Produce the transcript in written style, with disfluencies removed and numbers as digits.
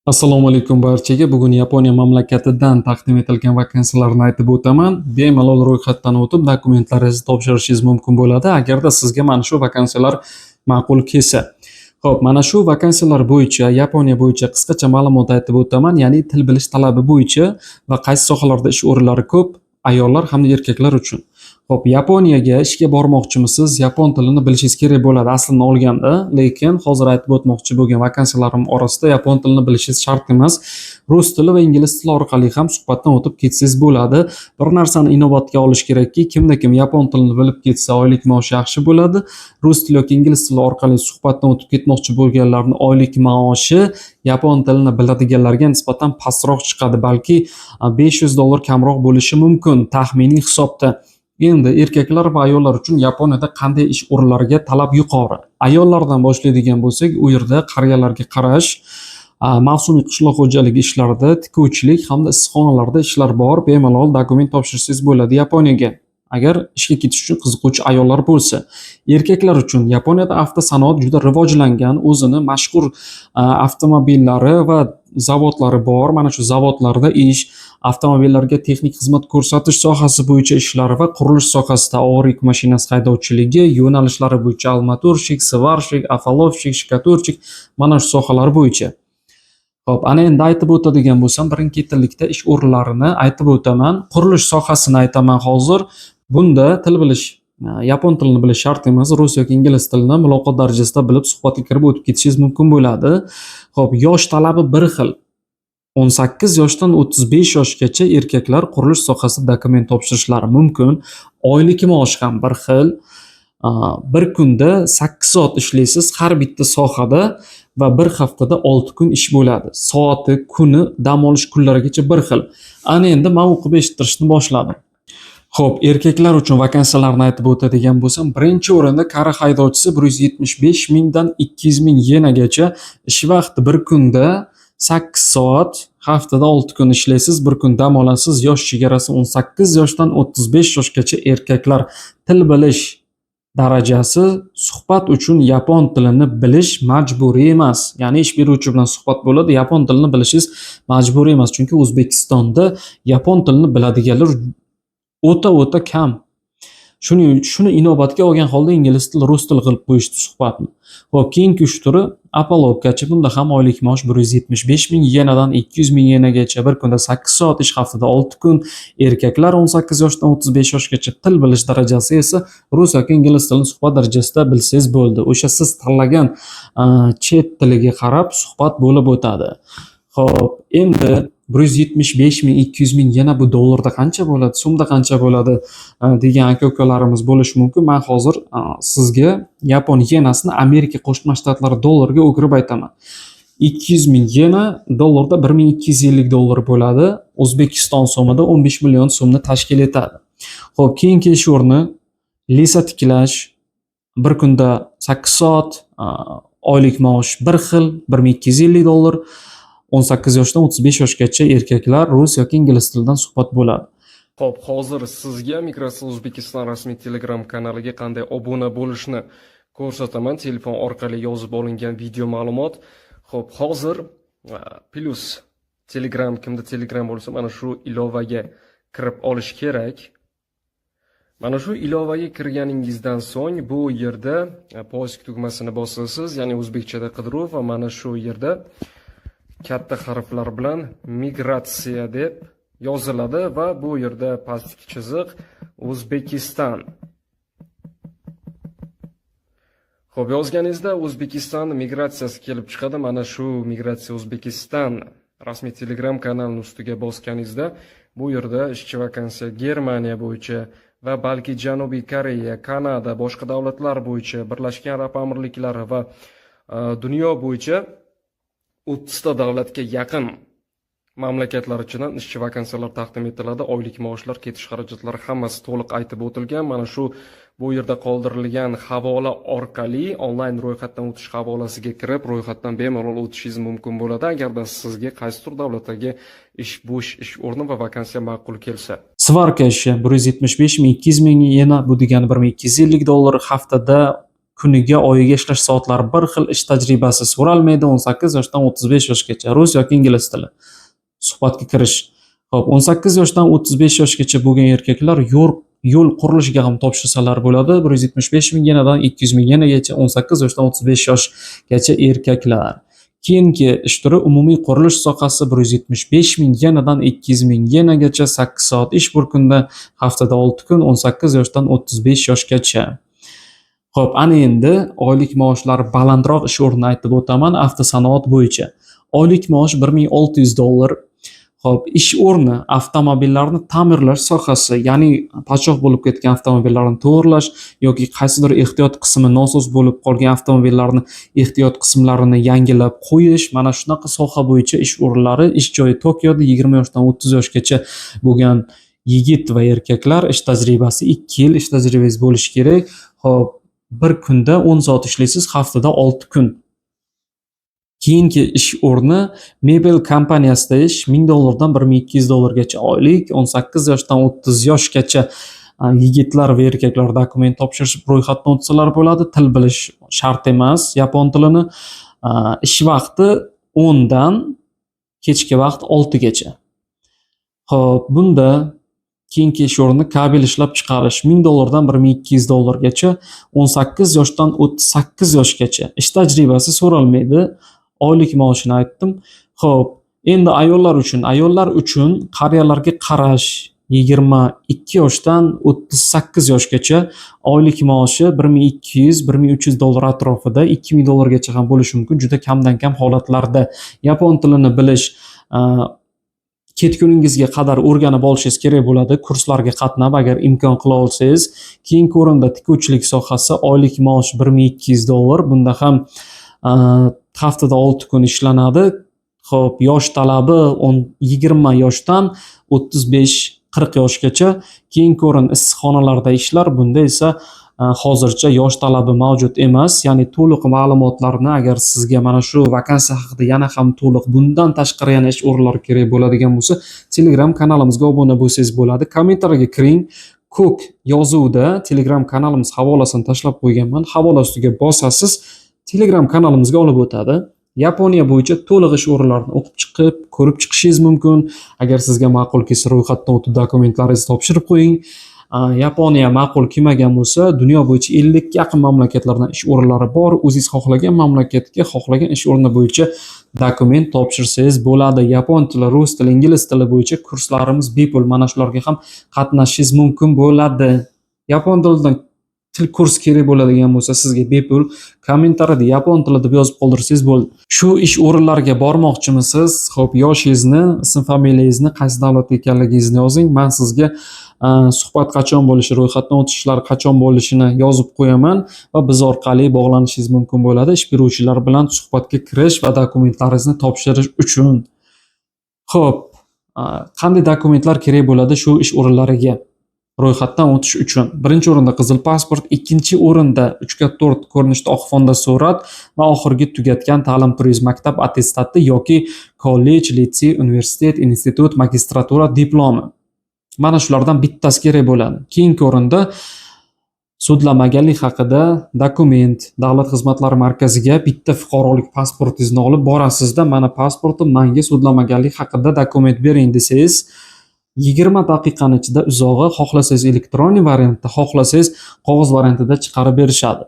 Assalomu alaykum barchaga. Bugun Yaponiya mamlakatidan taqdim etilgan vakansiyalarni aytib o'taman. Bemalol ro'yxatdan o'tib, dokumentlaringizni topshirishingiz mumkin bo'ladi, agarda sizga mana shu vakansiyalar ma'qul kelsa. Xo'p, mana shu vakansiyalar bo'yicha, Yaponiya bo'yicha qisqacha ma'lumot aytib o'taman, ya'ni til bilish talabi bo'yicha va qaysi sohalarda ish o'rinlari ko'p ayollar hamda erkaklar uchun. Xo'p, Yaponiyaga ishga bormoqchimisiz? Yapon tilini bilishingiz kerak bo'ladi aslini olganda, lekin hozir aytib o'tmoqchi bo'lgan vakansiyalarimiz orasida yapon tilini bilishingiz shart emas. Rus tili va ingliz tili orqali ham suhbatdan o'tib ketsangiz bo'ladi. Bir narsani inobatga olish kerakki, kimda-kim yapon tilini bilib ketsa, oylik maosh yaxshi bo'ladi. Rus tili yoki ingliz tili orqali suhbatdan o'tib ketmoqchi bo'lganlarning oylik maoshi yapon tilini biladiganlarga nisbatan pastroq chiqadi, balki $500 kamroq bo'lishi mumkin taxminiy hisobda. Endi erkaklar va ayollar uchun Yaponiyada qanday ish o'rinlariga talab yuqori? Ayollardan boshlaydigan bo'lsak, u yerda qariyalarga qarash, mavsumiy qishloq xo'jaligi ishlarida, tikuvchilik hamda issiqxonalarda ishlar bor. Bemalol dokument topshirsangiz bo'ladi Yaponiyaga, agar ishga ketish uchun qiziquvchi ayollar bo'lsa. Erkaklar uchun Yaponiyada avtosanoat juda rivojlangan, o'zini mashhur avtomobillari va zavodlari bor. Mana shu zavodlarda ish, avtomobillarga texnik xizmat ko'rsatish sohasi bo'yicha ishlari va qurilish sohasida og'ir yuk mashinasi haydovchiligi yo'nalishlari bo'yicha armaturщик, сварщик, afalovщик, shkaturщик, mana shu sohalar bo'yicha. Xo'p, ana endi aytib o'tadigan bo'lsam, birin-ketinlikda ish o'rinlarini aytib o'taman. Qurilish sohasini aytaman hozir. Bunda til bilish, yapon tilini bilish shart emas. Rus yoki ingliz tilini muloqot darajasida bilib suhbatga kirib o'tib ketishingiz mumkin bo'ladi. Xo'p, yosh talabi bir xil. 18 yoshdan 35 yoshgacha erkaklar qurilish sohasida dokument topshirishlari mumkin. Oylik maosh ham bir xil. Bir kunda 8 soat ishlaysiz har bitta sohada va bir haftada 6 kun ish bo'ladi. Soati, kuni, dam olish kunlarigacha bir xil. Ana endi men o'qib eshittirishni boshladim. Xo'p, erkaklar uchun vakansiyalarni aytib o'tadigan bo'lsam, birinchi o'rinda kara haydovchisi 175 mingdan 200 ming yenagacha ish vaqti, bir kunda 8 soat, haftada 6 kun ishlaysiz, bir kun dam olasiz. Yosh chegarasi 18 yoshdan 35 yoshgacha erkaklar. Til bilish darajasi suhbat uchun yapon tilini bilish majburiy emas. Ya'ni ish beruvchi bilan suhbat bo'ladi, yapon tilini bilishingiz majburiy emas. Chunki O'zbekistonda yapon tilini biladiganlar o'ta kam. Shuni inobatga olgan holda ingliz tili, rus tili qilib qo'yishdi suhbatni. Xo'p, keyingi uch turi apolovkachi. Bunda ham oylik maosh 175 ming yenadan 200 ming yenagacha, bir kunda 8 soat ish, haftada 6 kun. Erkaklar 18 yoshdan 35 yoshgacha. Til bilish darajasi esa rus yoki ingliz tilini suhbat darajasida bilsangiz bo'ldi. O'sha siz tanlagan chet tiliga qarab suhbat bo'lib o'tadi. Xo'p, endi 175 ming, 200 ming yana bu dollarda qancha bo'ladi, so'mda qancha bo'ladi degan aka-ukalarimiz bo'lishi mumkin. Men hozir sizga yapon yenasini Amerika Qo'shma Shtatlari dollariga o'girib aytaman. 200 ming yena dollarda $1250 bo'ladi. O'zbekiston so'mida 15 million so'mni tashkil etadi. Xo'p, keyingi ish o'rni lisa tiklash. Bir kunda 8 soat, oylik maosh bir xil, $1250. 18 yoshdan 35 yoshgacha erkaklar rus yoki ingliz tilidan suhbat bo'ladi. Xo'p, hozir sizga Microsoft O'zbekiston rasmiy Telegram kanaliga qanday obuna bo'lishni ko'rsataman. Telefon orqali yozib olingan video ma'lumot. Xo'p, hozir plus Telegram, kimda Telegram bo'lsa, mana shu ilovaga kirib olish kerak. Mana shu ilovaga kirganingizdan so'ng bu yerda poisk tugmasini bosasiz, ya'ni o'zbekchada qidiruv, va mana shu yerda katta harflar bilan migratsiya deb yoziladi va bu yerda pastki chiziq O'zbekiston. Xo'p, yozganingizda O'zbekiston migratsiyasi kelib chiqadi. Mana shu migratsiya O'zbekiston rasmiy Telegram kanalining ustiga bosganingizda bu yerda ishchi vakansiya Germaniya bo'yicha va balki Janubiy Koreya, Kanada, boshqa davlatlar bo'yicha, Birlashgan Arab Amirliklari va dunyo bo'yicha 30 ta davlatga yaqin mamlakatlar ichidan ishchi vakansiyalar taqdim etiladi. Oylik maoshlar, ketish xarajatlari hammasi to'liq aytib o'tilgan. Mana shu bu yerda qoldirilgan havola orqali onlayn ro'yxatdan o'tish havolasiga kirib, ro'yxatdan bemalol o'tishingiz mumkin bo'ladi, agarda sizga qaysidir davlatdagi bo'sh ish o'rni va vakansiya ma'qul kelsa. Svarka ishi 175 ming, 200 ming yena, bu degani $1250, haftada kuniga, oyiga ishlash soatlari bir xil, ish tajribasi so'ralmaydi. 18 yoshdan 35 yoshgacha rus yoki ingliz tili. Suhbatga kirish. Xo'p, 18 yoshdan 35 yoshgacha bo'lgan erkaklar yo'l qurilishiga ham topshirsalar bo'ladi. 175 ming yenadan 200 ming yenagacha 18 yoshdan 35 yoshgacha erkaklar. Keyingi ish turi umumiy qurilish sohasi 175 ming yenadan 200 ming yenagacha 8 soat ish bir kunda, haftada 6 kun 18 yoshdan 35 yoshgacha. Xo'p, ana endi oylik maoshlari balandroq ish o'rnini aytib o'taman. Avtosanoat bo'yicha oylik maosh $1600. Xo'p, ish o'rni avtomobillarni ta'mirlash sohasi, ya'ni pachoq bo'lib ketgan avtomobillarni to'g'irlash yoki qaysidir ehtiyot qismi nosoz bo'lib qolgan avtomobillarni ehtiyot qismlarini yangilab qo'yish, mana shunaqa soha bo'yicha ish o'rinlari, ish joyi Tokioda 20 yoshdan 30 yoshgacha bo'lgan yigit va erkaklar, ish tajribasi 2 yil ish tajribangiz bo'lishi kerak. Xo'p, bir kunda 10 soat ishlaysiz, haftada 6 kun. Keyingi ish o'rni mebel kompaniyasida ish, $1000 dan $1200 oylik, 18 yoshdan 30 yoshgacha yigitlar va erkaklar dokument topshirish ro'yxatdan o'tsalar bo'ladi. Til bilish shart emas, yapon tilini. Ish vaqti 10 dan kechki vaqt 6 gacha. Xo'p, bunda keyingi ish o'rni kabel ishlab chiqarish, $1000 dan $1200 gacha, 18 yoshdan 38 yoshgacha. Ish tajribasi so'ralmaydi. Oylik maoshini aytdim. Xo'p, endi ayollar uchun qariyalarga qarash 22 yoshdan 38 yoshgacha oylik maoshi $1200-1300 atrofida, $2000 gacha ham bo'lishi mumkin, juda kamdan kam holatlarda. Yapon tilini bilish ketguningizga qadar o'rganib olishingiz kerak bo'ladi. Kurslarga qatnab, agar imkon qila olsangiz. Keyingi o'rinda tikuvchilik sohasi, oylik maosh $1200. Bunda ham haftada 6 kun ishlanadi. Xo'p, yosh talabi 20 yoshdan 35-40 yoshgacha. Keyingi o'rin issiqxonalarda ishlar. Bunda esa hozircha yosh talabi mavjud emas. Ya'ni to'liq ma'lumotlarni agar sizga mana shu vakansiya haqida yana ham to'liq, bundan tashqari yana ish o'rinlari kerak bo'ladigan bo'lsa, Telegram kanalimizga obuna bo'lsangiz bo'ladi. Kommentariyaga kiring. Ko'k yozuvda Telegram kanalimiz havolasini tashlab qo'yganman. Havola ustiga bosasiz, Telegram kanalimizga olib o'tadi. Yaponiya bo'yicha to'liq ish o'rinlarini o'qib chiqib, ko'rib chiqishingiz mumkin. Agar sizga ma'qul kelsa, ro'yxatdan o'tib dokumentlaringizni topshirib qo'ying. Yaponiya ma'qul kelmagan bo'lsa, dunyo bo'yicha 50 ga yaqin mamlakatlardan ish o'rinlari bor. O'zingiz xohlagan mamlakatga, xohlagan ish o'rni bo'yicha dokument topshirsangiz bo'ladi. Yapon tili, rus tili, ingliz tili bo'yicha kurslarimiz bepul. Mana shularga ham qatnashishingiz mumkin bo'ladi. Yapon tilidan til kurs kerak bo'ladigan bo'lsa, sizga bepul kommentariyada yapon tili deb yozib qoldirsangiz bo'ldi. Shu ish o'rinlariga bormoqchimisiz? Xo'p, yoshingizni, ism familiyangizni, qaysi davlatda ekanligingizni yozing. Men sizga suhbat qachon bo'lishi, ro'yxatdan o'tishlar qachon bo'lishini yozib qo'yaman va biz orqali bog'lanishingiz mumkin bo'ladi ish beruvchilar bilan suhbatga kirish va dokumentlaringizni topshirish uchun. Xo'p, qanday dokumentlar kerak bo'ladi shu ish o'rinlariga ro'yxatdan o'tish uchun? Birinchi o'rinda qizil pasport, ikkinchi o'rinda 3/4 ko'rinishda oq fonda surat va oxirgi tugatgan ta'lim turingiz maktab attestati yoki kollej, litsey, universitet, institut, magistratura diplomi. Mana shulardan bittasi kerak bo'ladi. Keyingi o'rinda sudlamaganlik haqida dokument. Davlat xizmatlari markaziga bitta fuqarolik pasportingizni olib borasizda, mana pasportim, menga sudlamaganlik haqida dokument bering desangiz, 20 daqiqaning ichida uzog'i, xohlasangiz elektron variantda, xohlasangiz qog'oz variantida chiqarib berishadi.